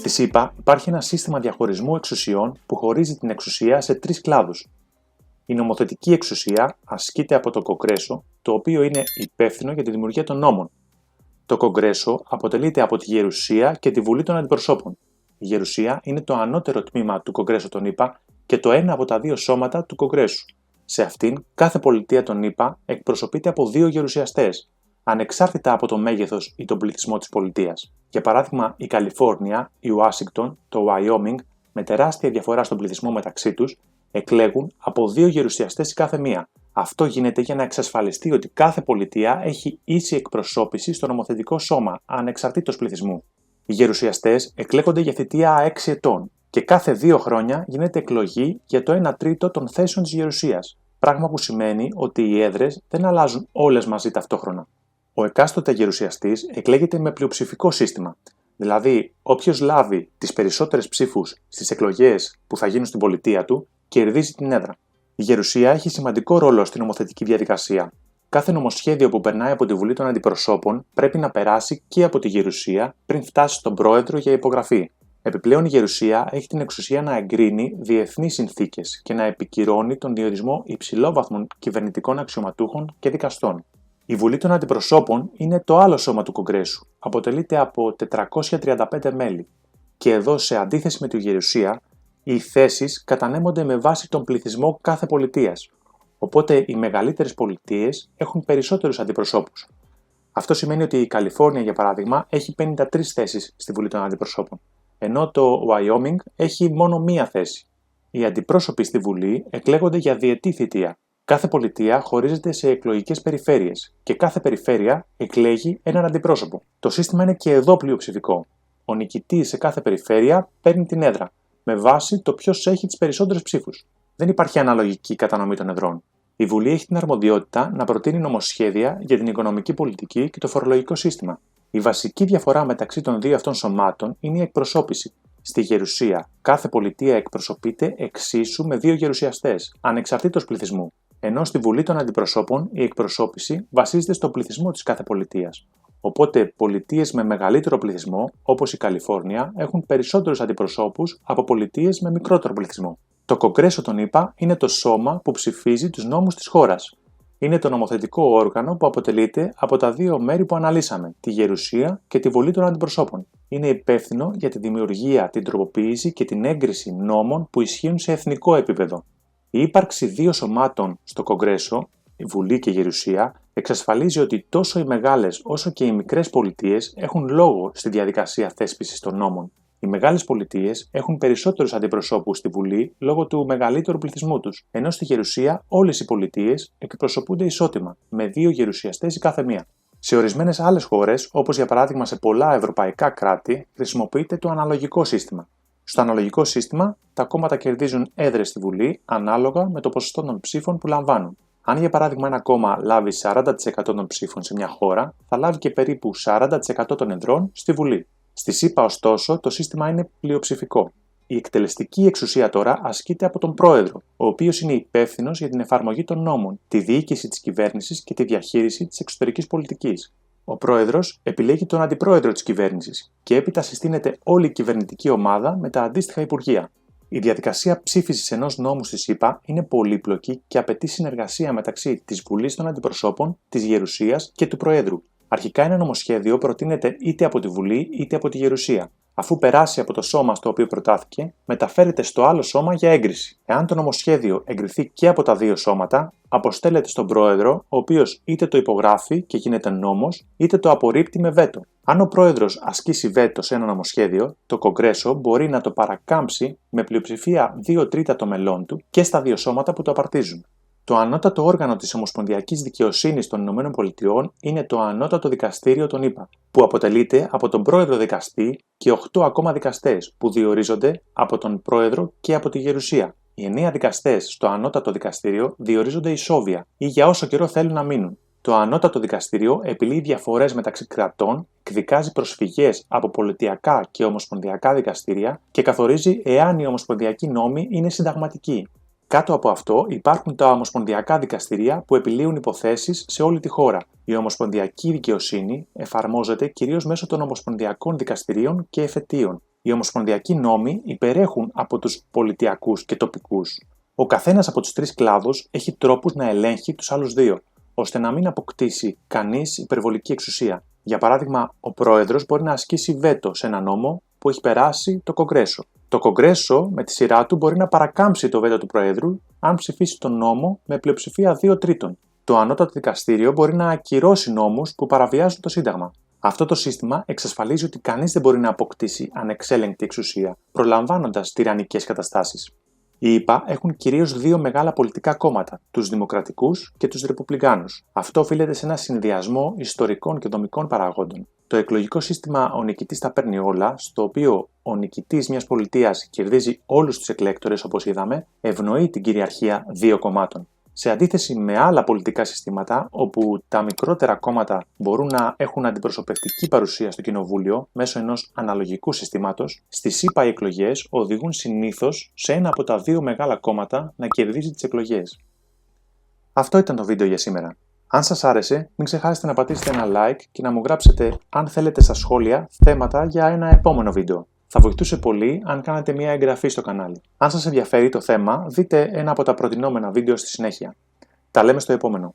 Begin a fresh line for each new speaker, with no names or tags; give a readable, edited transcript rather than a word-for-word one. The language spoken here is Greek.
Στη ΣΥΠΑ υπάρχει ένα σύστημα διαχωρισμού εξουσιών που χωρίζει την εξουσία σε τρεις κλάδους. Η νομοθετική εξουσία ασκείται από το Κογκρέσο, το οποίο είναι υπεύθυνο για τη δημιουργία των νόμων. Το Κογκρέσο αποτελείται από τη Γερουσία και τη Βουλή των Αντιπροσώπων. Η Γερουσία είναι το ανώτερο τμήμα του Κογκρέσου των ΗΠΑ και το ένα από τα δύο σώματα του Κογκρέσου. Σε αυτήν, κάθε πολιτεία των ΗΠΑ εκπροσωπείται από δύο γερουσιαστές, ανεξάρτητα από το μέγεθος ή τον πληθυσμό της πολιτείας. Για παράδειγμα, η Καλιφόρνια, η Ουάσιγκτον, το Wyoming, με τεράστια διαφορά στον πληθυσμό μεταξύ τους, εκλέγουν από δύο γερουσιαστές η κάθε μία. Αυτό γίνεται για να εξασφαλιστεί ότι κάθε πολιτεία έχει ίση εκπροσώπηση στο νομοθετικό σώμα, ανεξαρτήτως πληθυσμού. Οι γερουσιαστές εκλέγονται για θητεία 6 ετών και κάθε 2 χρόνια γίνεται εκλογή για το 1 τρίτο των θέσεων της γερουσίας, πράγμα που σημαίνει ότι οι έδρες δεν αλλάζουν όλες μαζί ταυτόχρονα. Ο εκάστοτε γερουσιαστής εκλέγεται με πλειοψηφικό σύστημα, δηλαδή όποιος λάβει τις περισσότερες ψήφους στις εκλογές που θα γίνουν στην πολιτεία του, κερδίζει την έδρα. Η γερουσία έχει σημαντικό ρόλο στην νομοθετική διαδικασία. Κάθε νομοσχέδιο που περνάει από τη Βουλή των Αντιπροσώπων πρέπει να περάσει και από τη γερουσία πριν φτάσει στον πρόεδρο για υπογραφή. Επιπλέον, η γερουσία έχει την εξουσία να εγκρίνει διεθνείς συνθήκες και να επικυρώνει τον διορισμό υψηλόβαθμων κυβερνητικών αξιωματούχων και δικαστών. Η Βουλή των Αντιπροσώπων είναι το άλλο σώμα του Κογκρέσου. Αποτελείται από 435 μέλη. Και εδώ, σε αντίθεση με τη γερουσία, οι θέσεις κατανέμονται με βάση τον πληθυσμό κάθε πολιτείας. Οπότε οι μεγαλύτερες πολιτείες έχουν περισσότερους αντιπροσώπους. Αυτό σημαίνει ότι η Καλιφόρνια, για παράδειγμα, έχει 53 θέσεις στη Βουλή των Αντιπροσώπων, ενώ το Wyoming έχει μόνο μία θέση. Οι αντιπρόσωποι στη Βουλή εκλέγονται για διετή θητεία. Κάθε πολιτεία χωρίζεται σε εκλογικές περιφέρειες και κάθε περιφέρεια εκλέγει έναν αντιπρόσωπο. Το σύστημα είναι και εδώ πλειοψηφικό. Ο νικητής σε κάθε περιφέρεια παίρνει την έδρα, με βάση το ποιος έχει τις περισσότερες ψήφους. Δεν υπάρχει αναλογική κατανομή των εδρών. Η Βουλή έχει την αρμοδιότητα να προτείνει νομοσχέδια για την οικονομική πολιτική και το φορολογικό σύστημα. Η βασική διαφορά μεταξύ των δύο αυτών σωμάτων είναι η εκπροσώπηση. Στη γερουσία, κάθε πολιτεία εκπροσωπείται εξίσου με δύο γερουσιαστές, ανεξαρτήτως πληθυσμού. Ενώ στη Βουλή των Αντιπροσώπων η εκπροσώπηση βασίζεται στον πληθυσμό της κάθε πολιτείας. Οπότε, πολιτείες με μεγαλύτερο πληθυσμό, όπως η Καλιφόρνια, έχουν περισσότερους αντιπροσώπους από πολιτείες με μικρότερο πληθυσμό. Το Κογκρέσο των ΗΠΑ είναι το σώμα που ψηφίζει τους νόμους της χώρας. Είναι το νομοθετικό όργανο που αποτελείται από τα δύο μέρη που αναλύσαμε, τη Γερουσία και τη Βουλή των Αντιπροσώπων. Είναι υπεύθυνο για τη δημιουργία, την τροποποίηση και την έγκριση νόμων που ισχύουν σε εθνικό επίπεδο. Η ύπαρξη δύο σωμάτων στο Κογκρέσο, η Βουλή και η Γερουσία, εξασφαλίζει ότι τόσο οι μεγάλες όσο και οι μικρές πολιτείες έχουν λόγο στη διαδικασία θέσπισης των νόμων. Οι μεγάλες πολιτείες έχουν περισσότερους αντιπροσώπους στη Βουλή λόγω του μεγαλύτερου πληθυσμού τους, ενώ στη Γερουσία όλες οι πολιτείες εκπροσωπούνται ισότιμα, με δύο γερουσιαστές η κάθε μία. Σε ορισμένες άλλες χώρες, όπως για παράδειγμα σε πολλά ευρωπαϊκά κράτη, χρησιμοποιείται το αναλογικό σύστημα. Στο αναλογικό σύστημα, τα κόμματα κερδίζουν έδρες στη Βουλή ανάλογα με το ποσοστό των ψήφων που λαμβάνουν. Αν για παράδειγμα ένα κόμμα λάβει 40% των ψήφων σε μια χώρα, θα λάβει και περίπου 40% των εδρών στη Βουλή. Στη ΣΥΠΑ, ωστόσο, το σύστημα είναι πλειοψηφικό. Η εκτελεστική εξουσία τώρα ασκείται από τον πρόεδρο, ο οποίος είναι υπεύθυνος για την εφαρμογή των νόμων, τη διοίκηση της κυβέρνησης και τη διαχείριση της εξωτερικής πολιτικής. Ο πρόεδρος επιλέγει τον αντιπρόεδρο της κυβέρνησης και έπειτα συστήνεται όλη η κυβερνητική ομάδα με τα αντίστοιχα υπουργεία. Η διαδικασία ψήφισης ενός νόμου στη ΣΥΠΑ είναι πολύπλοκη και απαιτεί συνεργασία μεταξύ της Βουλής των Αντιπροσώπων, της Γερουσίας και του Προέδρου. Αρχικά ένα νομοσχέδιο προτείνεται είτε από τη Βουλή είτε από τη Γερουσία. Αφού περάσει από το σώμα στο οποίο προτάθηκε, μεταφέρεται στο άλλο σώμα για έγκριση. Εάν το νομοσχέδιο εγκριθεί και από τα δύο σώματα, αποστέλλεται στον πρόεδρο, ο οποίος είτε το υπογράφει και γίνεται νόμος, είτε το απορρίπτει με βέτο. Αν ο πρόεδρος ασκήσει βέτο σε ένα νομοσχέδιο, το Κογκρέσο μπορεί να το παρακάμψει με πλειοψηφία 2 τρίτα των μελών του και στα δύο σώματα που το απαρτίζουν. Το ανώτατο όργανο της Ομοσπονδιακής Δικαιοσύνης των ΗΠΑ είναι το Ανώτατο Δικαστήριο των ΗΠΑ, που αποτελείται από τον πρόεδρο δικαστή και 8 ακόμα δικαστές που διορίζονται από τον πρόεδρο και από τη Γερουσία. Οι 9 δικαστές στο Ανώτατο Δικαστήριο διορίζονται ισόβια ή για όσο καιρό θέλουν να μείνουν. Το Ανώτατο Δικαστήριο επιλύει διαφορές μεταξύ κρατών, εκδικάζει προσφυγές από πολιτιακά και ομοσπονδιακά δικαστήρια και καθορίζει εάν οι ομοσπονδιακοί νόμοι είναι συνταγματικοί. Κάτω από αυτό υπάρχουν τα ομοσπονδιακά δικαστήρια που επιλύουν υποθέσεις σε όλη τη χώρα. Η ομοσπονδιακή δικαιοσύνη εφαρμόζεται κυρίως μέσω των ομοσπονδιακών δικαστηρίων και εφετείων. Οι ομοσπονδιακοί νόμοι υπερέχουν από τους πολιτιακούς και τοπικούς. Ο καθένας από τους τρεις κλάδους έχει τρόπους να ελέγχει τους άλλους δύο, ώστε να μην αποκτήσει κανείς υπερβολική εξουσία. Για παράδειγμα, ο πρόεδρος μπορεί να ασκήσει βέτο σε ένα νόμο που έχει περάσει το Κογκρέσο. Το Κογκρέσο, με τη σειρά του, μπορεί να παρακάμψει το βέτο του Προέδρου αν ψηφίσει τον νόμο με πλειοψηφία 2/3. Το Ανώτατο Δικαστήριο μπορεί να ακυρώσει νόμους που παραβιάζουν το Σύνταγμα. Αυτό το σύστημα εξασφαλίζει ότι κανείς δεν μπορεί να αποκτήσει ανεξέλεγκτη εξουσία, προλαμβάνοντας τυραννικές καταστάσεις. Οι ΗΠΑ έχουν κυρίως δύο μεγάλα πολιτικά κόμματα, τους Δημοκρατικούς και τους Ρεπουμπλικάνους. Αυτό οφείλεται σε ένα συνδυασμό ιστορικών και δομικών παραγόντων. Το εκλογικό σύστημα ο νικητής τα παίρνει όλα, στο οποίο ο νικητής μιας πολιτείας κερδίζει όλους τους εκλέκτορες, όπως είδαμε, ευνοεί την κυριαρχία δύο κομμάτων. Σε αντίθεση με άλλα πολιτικά συστήματα, όπου τα μικρότερα κόμματα μπορούν να έχουν αντιπροσωπευτική παρουσία στο κοινοβούλιο μέσω ενός αναλογικού συστήματος, στις ΗΠΑ οι εκλογές οδηγούν συνήθως σε ένα από τα δύο μεγάλα κόμματα να κερδίζει τις εκλογές. Αυτό ήταν το βίντεο για σήμερα. Αν σας άρεσε, μην ξεχάσετε να πατήσετε ένα like και να μου γράψετε αν θέλετε στα σχόλια θέματα για ένα επόμενο βίντεο. Θα βοηθούσε πολύ αν κάνετε μια εγγραφή στο κανάλι. Αν σας ενδιαφέρει το θέμα, δείτε ένα από τα προτινόμενα βίντεο στη συνέχεια. Τα λέμε στο επόμενο.